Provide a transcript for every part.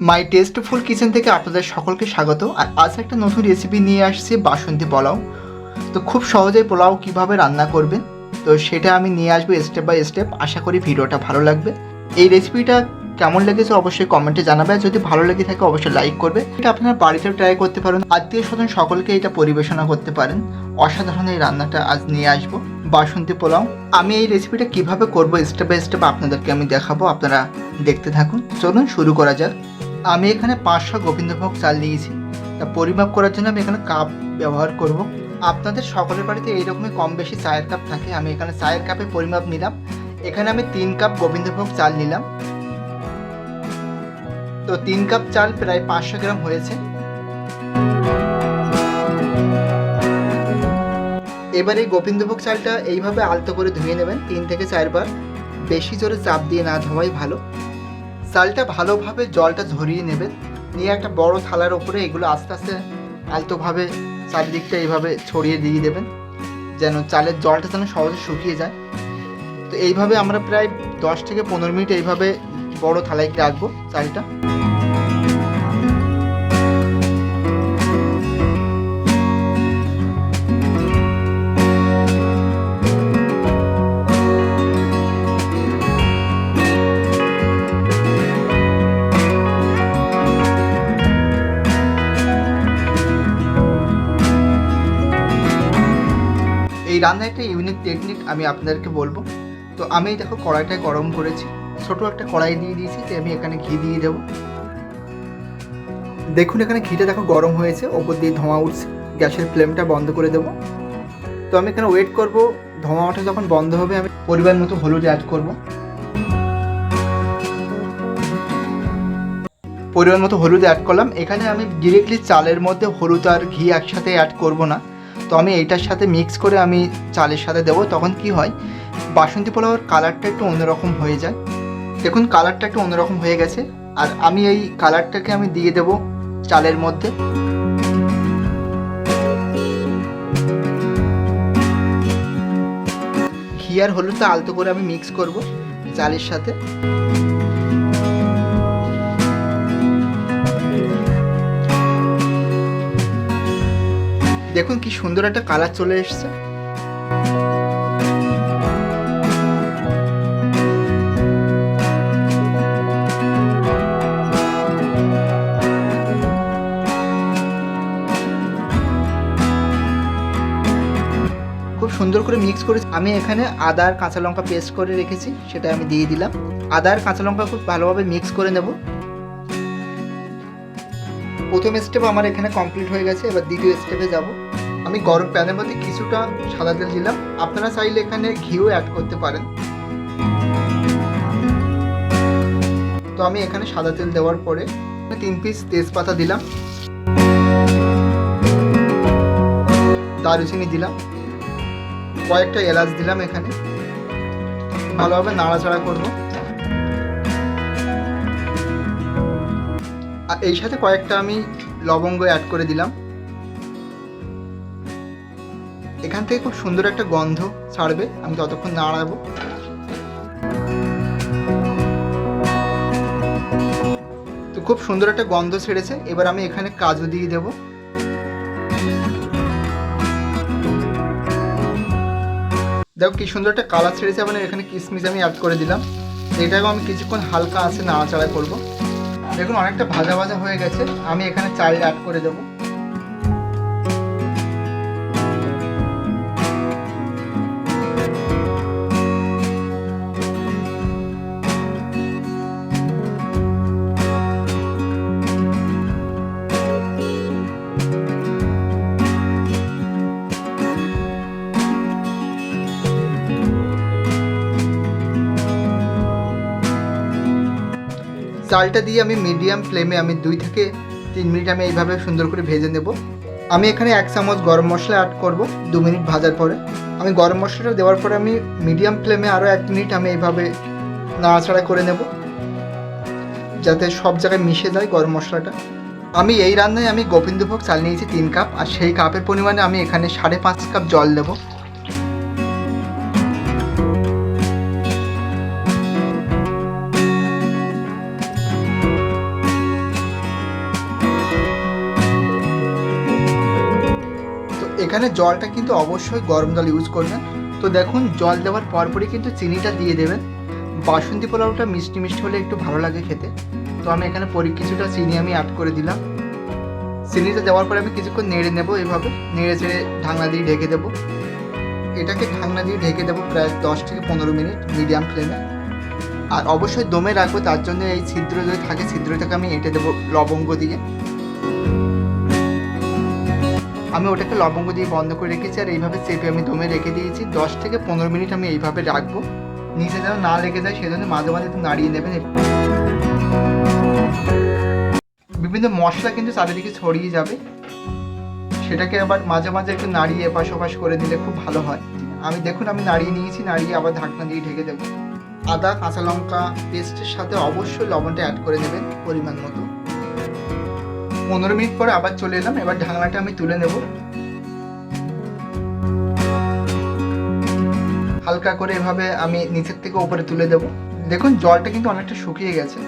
মাই tasteful kitchen থেকে আপনাদের সকলকে স্বাগত। আর আজ একটা নতুন রেসিপি নিয়ে আসছি, বাসন্তী পোলাও। তো খুব সহজেই পোলাও কিভাবে রান্না করবেন, তো সেটা আমি নিয়ে আসবো স্টেপ বাই স্টেপ। আশা করি ভিডিওটা ভালো লাগবে। এই রেসিপিটা কেমন লেগেছে অবশ্যই কমেন্টে জানাবে, আর যদি ভালো লেগে থাকে অবশ্যই লাইক করবে। এটা আপনারা বাড়িতেও ট্রাই করতে পারেন, আত্মীয় স্বজন সকলকে এটা পরিবেশনা করতে পারেন। অসাধারণ এই রান্নাটা আজ নিয়ে আসবো, বাসন্তী পোলাও। আমি এই রেসিপিটা কিভাবে করব স্টেপ বাই স্টেপ আপনাদেরকে আমি দেখাবো, আপনারা দেখতে থাকুন। চলুন শুরু করা যাক। আমি এখানে 500 গোবিন্দভোগ চাল নিয়েছি। তা পরিমাপ করার জন্য আমি এখানে কাপ ব্যবহার করব। আপনাদের সকলের বাড়িতে এইরকমই কম বেশি চায়ের কাপ থাকে। আমি এখানে চায়ের কাপে পরিমাপ নিলাম। এখানে আমি 3 কাপ গোবিন্দভোগ চাল নিলাম। তো 3 কাপ চাল প্রায় 500 গ্রাম হয়েছে। এবার এই গোবিন্দভোগ চালটা এইভাবে আলতো করে ধুয়ে নেবেন 3 থেকে 4 বার। বেশি জোরে চাপ দিয়ে না ধোয়াই ভালো। চালটা ভালোভাবে জলটা ঝরিয়ে নেবেন, নিয়ে একটা বড় থালার উপরে এগুলো আস্তে আস্তে আলতোভাবে চারদিকটা এইভাবে ছড়িয়ে দিয়ে দেবেন, যেন চালের জলটা যেন সহজে শুকিয়ে যায়। তো এইভাবে আমরা প্রায় 10 থেকে 15 মিনিট এইভাবে বড় থালায় রাখবো চালটা। এই রান্নার একটা ইউনিক টেকনিক আমি আপনাদেরকে বলবো। তো আমি দেখো কড়াইটা গরম করেছি, ছোট একটা কড়াই দিয়ে দিয়েছি। তো আমি এখানে ঘি দিয়ে দেবো। দেখুন এখানে ঘিটা দেখো গরম হয়েছে, ওপর দিয়ে ধোঁয়া উঠছে। গ্যাসের ফ্লেমটা বন্ধ করে দেবো। তো আমি এখানে ওয়েট করব, ধোঁয়াটা যখন বন্ধ হবে আমি পরিমাণ মতো হলুদ অ্যাড করব। পরিমাণ মতো হলুদ অ্যাড করলাম। এখানে আমি ডিরেক্টলি চালের মধ্যে হলুদ আর ঘি একসাথে অ্যাড করব না। তো আমি এইটার সাথে মিক্স করে আমি চালের সাথে দেবো। তখন কি হয়, বাসন্তী পোলাওয়ের কালারটা একটু অন্যরকম হয়ে যায়। দেখুন কালারটা একটু অন্যরকম হয়ে গেছে। আর আমি এই কালারটাকে আমি দিয়ে দেবো চালের মধ্যে। ঘি আর হলুদটা আলতো করে আমি মিক্স করব চালের সাথে। দেখুন কি সুন্দর একটা কালার চলে এসছে। খুব সুন্দর করে মিক্স করে আমি এখানে আদা আর কাঁচা লঙ্কা পেস্ট করে রেখেছি, সেটা আমি দিয়ে দিলাম। আদা আর কাঁচা লঙ্কা খুব ভালোভাবে মিক্স করে নেব। প্রথম স্টেপ আমার এখানে কমপ্লিট হয়ে গেছে। এবার দ্বিতীয় স্টেপে যাব। আমি গরম প্যানের মধ্যে কিছুটা সাদা তেল দিলাম। আপনারা চাইলে এখানে ঘিও অ্যাড করতে পারেন। তো আমি এখানে সাদা তেল দেওয়ার পরে 3 পিস তেজপাতা দিলাম, দারুচিনি দিলাম, কয়েকটা এলাচ দিলাম। এখানে ভালোভাবে নাড়াচাড়া করব। আর এই সাথে কয়েকটা আমি লবঙ্গ অ্যাড করে দিলাম। এখান থেকে খুব সুন্দর একটা গন্ধ ছাড়বে, আমি ততক্ষণ নাড়াবো। তো খুব সুন্দর একটা গন্ধ ছেড়েছে। এবার আমি এখানে কাজু দিয়ে দেবো। দেখো কি সুন্দর একটা কালার ছেড়েছে। মানে এখানে কিশমিশ আমি অ্যাড করে দিলাম। এটাকেও আমি কিছুক্ষণ হালকা আছে নাড়াচাড়া করব। দেখুন অনেকটা ভাজা ভাজা হয়ে গেছে। আমি এখানে চাল অ্যাড করে দেবো। চালটা দিয়ে আমি মিডিয়াম ফ্লেমে আমি 2 থেকে 3 মিনিট আমি এইভাবে সুন্দর করে ভেজে নেব। আমি এখানে 1 চামচ গরম মশলা অ্যাড করব 2 মিনিট ভাজার পরে। আমি গরম মশলাটা দেওয়ার পরে আমি মিডিয়াম ফ্লেমে আরও 1 মিনিট আমি এইভাবে নাড়াচাড়া করে নেব, যাতে সব জায়গায় মিশে যায় গরম মশলাটা। আমি এই রান্নায় আমি গোবিন্দভোগ চাল নিয়েছি 3 কাপ, আর সেই কাপের পরিমাণে আমি এখানে 5.5 কাপ জল দেবো। এখানে জলটা কিন্তু অবশ্যই গরম জল ইউজ করবেন। তো দেখুন জল দেওয়ার পরপরই কিন্তু চিনিটা দিয়ে দেবেন। বাসন্তী পোলাওটা মিষ্টি মিষ্টি হলে একটু ভালো লাগে খেতে। তো আমি এখানে কিছুটা চিনি আমি অ্যাড করে দিলাম। চিনিটা দেওয়ার পরে আমি কিছুক্ষণ নেড়ে নেবো, এভাবে নেড়ে চেড়ে ঢাকনা দিয়ে ঢেকে দেবো। এটাকে ঢাকনা দিয়ে ঢেকে দেবো প্রায় 10 থেকে 15 মিনিট মিডিয়াম ফ্লেমে। আর অবশ্যই দমে রাখবো, তার জন্য এই ছিদ্র যদি থাকে ছিদ্রটাকে আমি এঁটে দেবো লবঙ্গ দিয়ে। আমি ওটাকে লবঙ্গ দিয়ে বন্ধ করে রেখেছি আর এইভাবে চেপে আমি দমে রেখে দিয়েছি। 10 থেকে 15 মিনিট আমি এইভাবে রাখবো, নিচে যেন না লেগে যায় সেজন্য মাঝে মাঝে একটু নাড়িয়ে নেবেন। বিভিন্ন মশলা কিন্তু চারিদিকে ছড়িয়ে যাবে, সেটাকে আবার মাঝে মাঝে একটু নাড়িয়ে এপাশ ওপাশ করে দিলে খুব ভালো হয়। আমি নাড়িয়ে নিয়েছি, নাড়িয়ে আবার ঢাকনা দিয়ে ঢেকে দেবো। আদা কাঁচা লঙ্কা পেস্টের সাথে অবশ্যই লবণটা অ্যাড করে নেবেন পরিমাণ মতো। 15 মিনিট পরে আবার চলে এলাম, এবার ঢাকনাটা আমি তুলে নেব। হালকা করে এভাবে আমি নিচের থেকে উপরে তুলে দেব। দেখুন জলটা কিন্তু অনেকটা শুকিয়ে গেছে।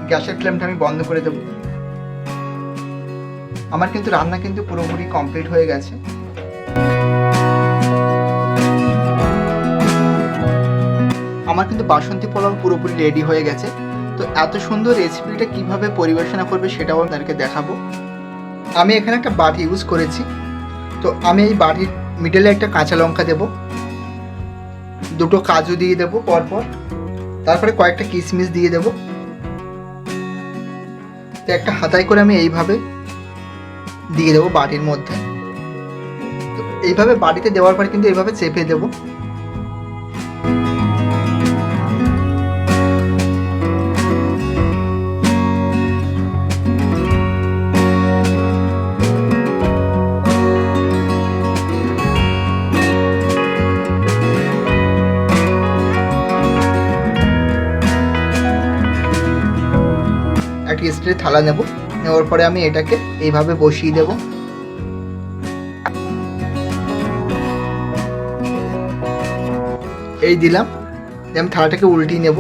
গ্যাসের ফ্লেমটা আমি বন্ধ করে দেব। আমার কিন্তু রান্না কিন্তু পুরোপুরি কমপ্লিট হয়ে গেছে। আমার কিন্তু বাসন্তী পোলাও পুরোপুরি রেডি হয়ে গেছে। তো এত সুন্দর রেসিপিটা কিভাবে পরিবেশনা করবে সেটাও আপনাদেরকে দেখাবো। আমি এখানে একটা বাটি ইউজ করেছি। তো আমি এই বাটির মিডলে একটা কাঁচা লঙ্কা দেব, দুটো কাজু দিয়ে দেবো পরপর, তারপরে কয়েকটা কিশমিশ দিয়ে দেবো। তো একটা হাতায় করে আমি এইভাবে দিয়ে দেবো বাটির মধ্যে। তো এইভাবে বাটিতে দেওয়ার পর কিন্তু এইভাবে চেপে দেবো। একটা স্টিলের থালা নেব, নেওয়ার পরে আমি এটাকে এইভাবে বসিয়ে দেব। এই দিলাম, আমি থালাটাকে উল্টিয়ে নেব।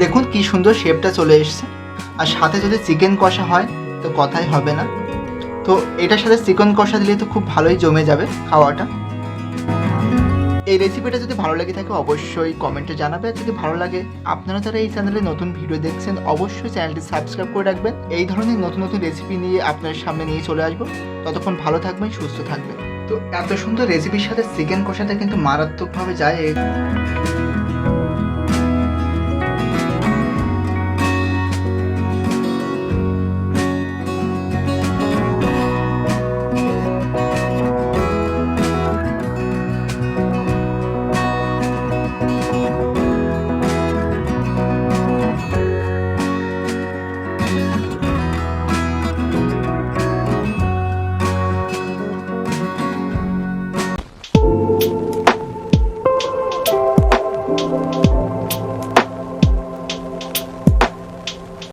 দেখুন কি সুন্দর শেপটা চলে এসছে। আর সাথে যদি চিকেন কষা হয় তো কথাই হবে না। তো এটার সাথে চিকেন কষা দিলে তো খুব ভালোই জমে যাবে খাওয়াটা। এই রেসিপিটা যদি ভালো লেগে থাকে অবশ্যই কমেন্টে জানাবে। আর যদি ভালো লাগে, আপনারা যারা এই চ্যানেলে নতুন ভিডিও দেখছেন অবশ্যই চ্যানেলটি সাবস্ক্রাইব করে রাখবেন। এই ধরনের নতুন নতুন রেসিপি নিয়ে আপনার সামনে নিয়ে চলে আসবো। ততক্ষণ ভালো থাকবেন, সুস্থ থাকবেন। তো এত সুন্দর রেসিপির সাথে চিকেন কষাটা কিন্তু মারাত্মকভাবে যায়।